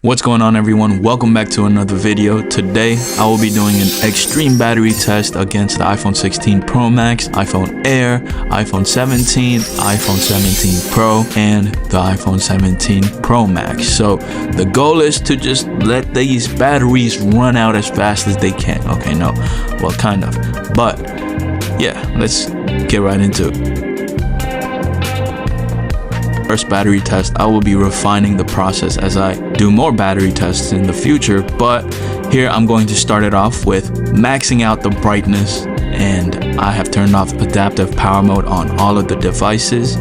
What's going on, everyone? Welcome back to another video. Today I will be doing an extreme battery test against the iPhone 16 Pro Max, iPhone Air, iPhone 17, iPhone 17 Pro, and the iPhone 17 Pro Max. So the goal is to just let these batteries run out as fast as they can. Okay, no, well, kind of, but yeah, let's get right into it. First battery test, I will be refining the process as I do more battery tests in the future, but here I'm going to start it off with maxing out the brightness, and I have turned off adaptive power mode on all of the devices.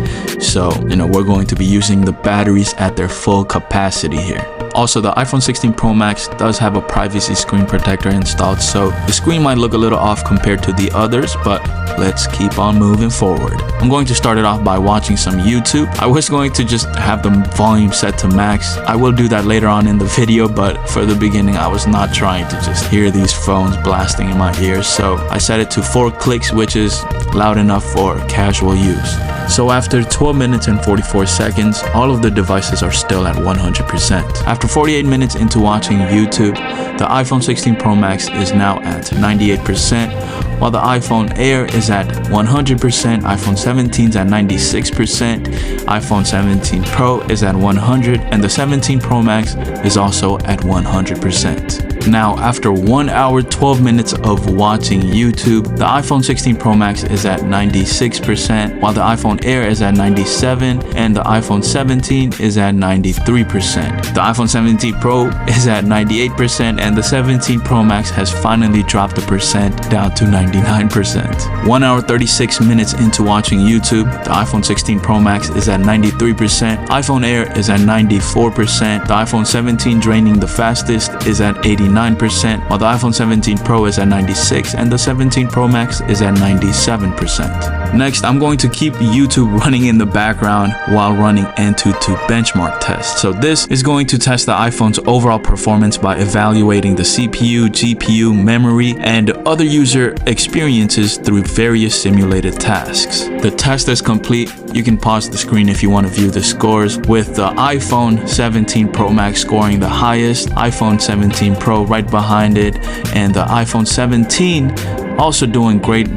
So we're going to be using the batteries at their full capacity here. Also, the iPhone 16 Pro Max does have a privacy screen protector installed, so the screen might look a little off compared to the others, but let's keep on moving forward. I'm going to start it off by watching some YouTube. I was going to just have the volume set to max. I will do that later on in the video, but for the beginning, I was not trying to just hear these phones blasting in my ears, so I set it to 4 clicks, which is loud enough for casual use. So after 12 minutes and 44 seconds, all of the devices are still at 100%. After 48 minutes into watching YouTube, the iPhone 16 Pro Max is now at 98%, while the iPhone Air is at 100%, iPhone 17 is at 96%, iPhone 17 Pro is at 100%, and the 17 Pro Max is also at 100%. Now, after 1 hour 12 minutes of watching YouTube, the iPhone 16 Pro Max is at 96%, while the iPhone Air is at 97%, and the iPhone 17 is at 93%. The iPhone 17 Pro is at 98%, and the 17 Pro Max has finally dropped the percent down to 99%. 1 hour 36 minutes into watching YouTube, the iPhone 16 Pro Max is at 93%, iPhone Air is at 94%, the iPhone 17 draining the fastest is at 89%, while the iPhone 17 Pro is at 96%, and the 17 Pro Max is at 97%. Next, I'm going to keep YouTube running in the background while running Antutu benchmark tests. So this is going to test the iPhone's overall performance by evaluating the CPU, GPU, memory, and other user experiences through various simulated tasks. The test is complete. You can pause the screen if you want to view the scores, with the iPhone 17 Pro Max scoring the highest, iPhone 17 Pro right behind it, and the iPhone 17 also doing great.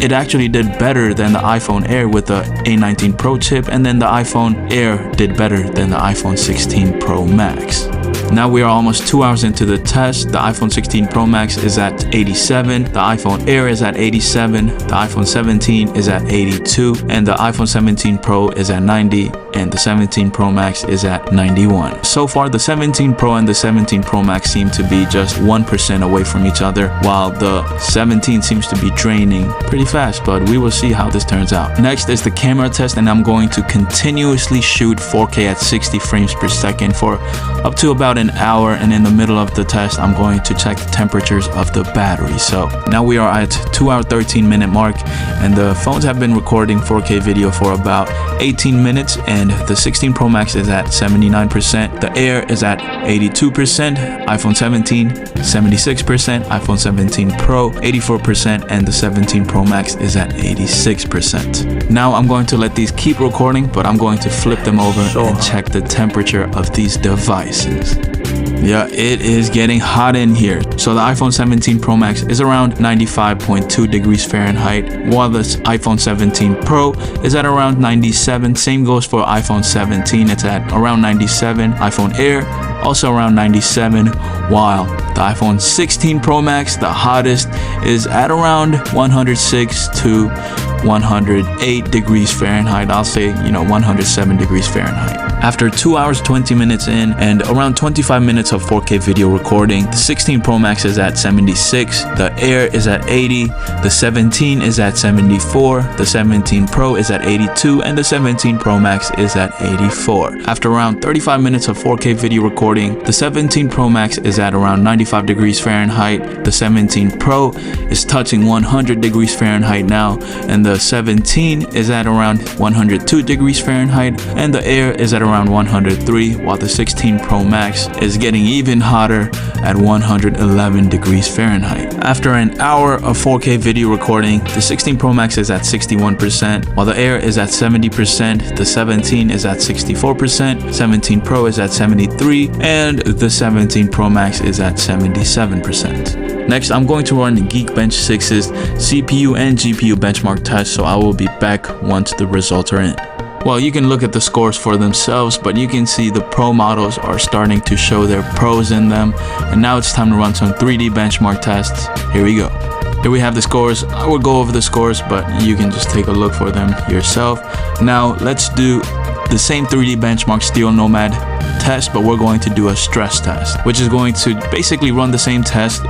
It actually did better than the iPhone Air with the A19 Pro chip, and then the iPhone Air did better than the iPhone 16 Pro Max. Now we are almost 2 hours into the test. The iPhone 16 Pro Max is at 87, the iPhone Air is at 87, the iPhone 17 is at 82, and the iPhone 17 Pro is at 90, and the 17 Pro Max is at 91. So far, the 17 Pro and the 17 Pro Max seem to be just 1% away from each other, while the 17 seems to be draining pretty fast, but we will see how this turns out. Next is the camera test, and I'm going to continuously shoot 4K at 60 frames per second for up to about an hour, and in the middle of the test I'm going to check the temperatures of the battery. So now we are at 2 hour 13 minute mark, and the phones have been recording 4K video for about 18 minutes, and the 16 Pro Max is at 79%, the Air is at 82%, iPhone 17 76%, iPhone 17 Pro 84%, and the 17 Pro Max is at 86%. Now I'm going to let these keep recording, but I'm going to flip them over and check the temperature of these devices. Yeah, it is getting hot in here. So the iPhone 17 Pro Max is around 95.2 degrees Fahrenheit, while the iPhone 17 Pro is at around 97. Same goes for iPhone 17, it's at around 97. iPhone Air also around 97, while the iPhone 16 Pro Max, the hottest, is at around 106 to 108 degrees Fahrenheit. I'll say 107 degrees Fahrenheit. After 2 hours 20 minutes in and around 25 minutes of 4K video recording, the 16 Pro Max is at 76, the Air is at 80, the 17 is at 74, the 17 Pro is at 82, and the 17 Pro Max is at 84. After around 35 minutes of 4K video recording, the 17 Pro Max is at around 95 degrees Fahrenheit, the 17 Pro is touching 100 degrees Fahrenheit now, and the 17 is at around 102 degrees Fahrenheit, and the Air is at around 103, while the 16 Pro Max is getting even hotter at 111 degrees Fahrenheit. After an hour of 4K video recording, the 16 Pro Max is at 61%, while the Air is at 70%, the 17 is at 64%, 17 Pro is at 73%, and the 17 Pro Max is at 77%. Next, I'm going to run Geekbench 6's CPU and GPU benchmark test, so I will be back once the results are in. Well, you can look at the scores for themselves, but you can see the Pro models are starting to show their pros in them. And now it's time to run some 3D benchmark tests. Here we go. Here we have the scores. I will go over the scores, but you can just take a look for them yourself. Now, let's do the same 3D benchmark Steel Nomad test, but we're going to do a stress test, which is going to basically run the same test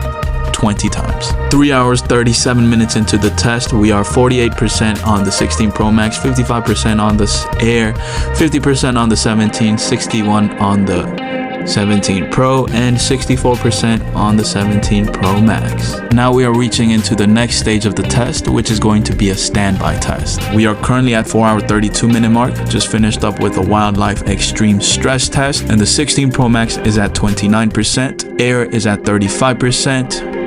20 times. 3 hours 37 minutes into the test, we are 48% on the 16 Pro Max, 55% on the Air, 50% on the 17, 61 on the 17 Pro, and 64% on the 17 Pro Max. Now we are reaching into the next stage of the test, which is going to be a standby test. We are currently at 4 hour 32 minute mark, just finished up with a Wildlife Extreme Stress test, and the 16 Pro Max is at 29%, Air is at 35%,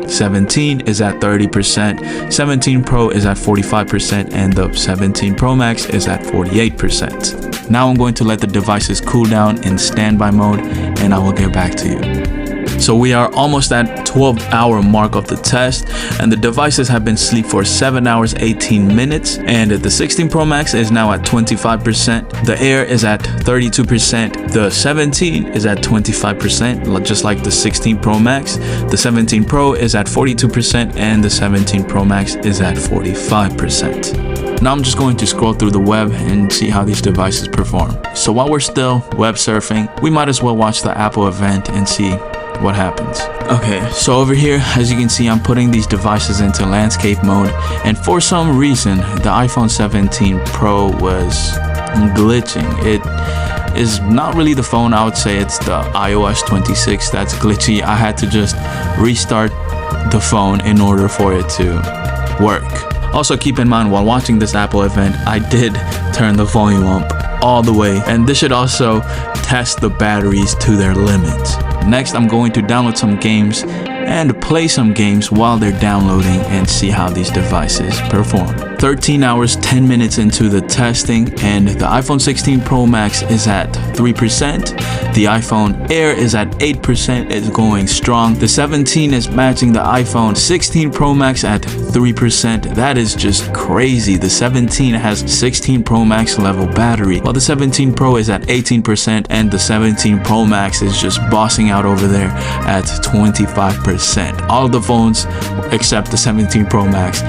17 is at 30%, 17 Pro is at 45%, and the 17 Pro Max is at 48%. Now I'm going to let the devices cool down in standby mode, and I will get back to you. So we are almost at 12-hour mark of the test, and the devices have been asleep for 7 hours 18 minutes, and the 16 Pro Max is now at 25%, the Air is at 32%, the 17 is at 25%, just like the 16 Pro Max, the 17 Pro is at 42%, and the 17 Pro Max is at 45%. Now I'm just going to scroll through the web and see how these devices perform. So while we're still web surfing, we might as well watch the Apple event and see what happens. Okay, so over here, as you can see, I'm putting these devices into landscape mode, and for some reason the iPhone 17 Pro was glitching. It is not really the phone, I would say it's the iOS 26 that's glitchy. I had to just restart the phone in order for it to work. Also, keep in mind, while watching this Apple event, I did turn the volume up all the way, and this should also test the batteries to their limits. Next, I'm going to download some games and play some games while they're downloading and see how these devices perform. 13 hours 10 minutes into the testing, and the iPhone 16 Pro Max is at 3%, the iPhone Air is at 8%, it's going strong. The 17 is matching the iPhone 16 Pro Max at 3%. That is just crazy. The 17 has 16 Pro Max level battery, while the 17 Pro is at 18%, and the 17 Pro Max is just bossing out over there at 25%. All the phones except the 17 Pro Max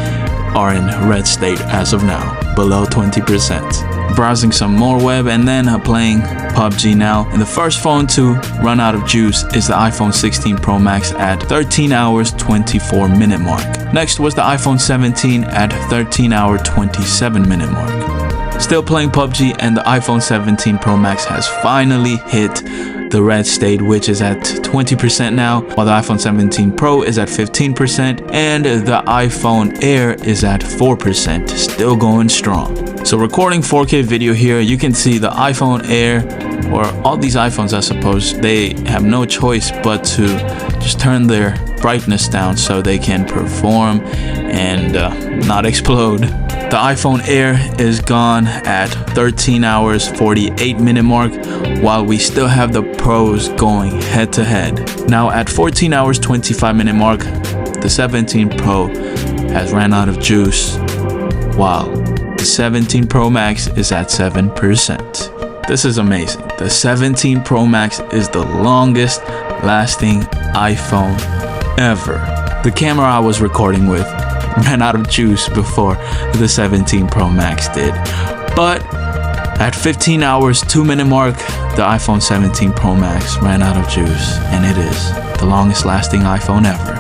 are in red state as of now, below 20%. Browsing some more web and then playing PUBG now. And the first phone to run out of juice is the iPhone 16 Pro Max at 13 hours 24 minute mark. Next was the iPhone 17 at 13 hour 27 minute mark. Still playing PUBG, and the iPhone 17 Pro Max has finally hit the red state, which is at 20% now, while the iPhone 17 Pro is at 15%, and the iPhone Air is at 4%, still going strong. So recording 4K video here, you can see the iPhone Air, or all these iPhones I suppose, they have no choice but to just turn their brightness down so they can perform and not explode. The iPhone Air is gone at 13 hours 48 minute mark, while we still have the Pros going head to head. Now at 14 hours 25 minute mark, the 17 Pro has ran out of juice, while the 17 Pro Max is at 7%. This is amazing. The 17 Pro Max is the longest lasting iPhone ever. The camera I was recording with ran out of juice before the 17 Pro Max did. But at 15 hours 2 minute mark, the iPhone 17 Pro Max ran out of juice, and it is the longest lasting iPhone ever.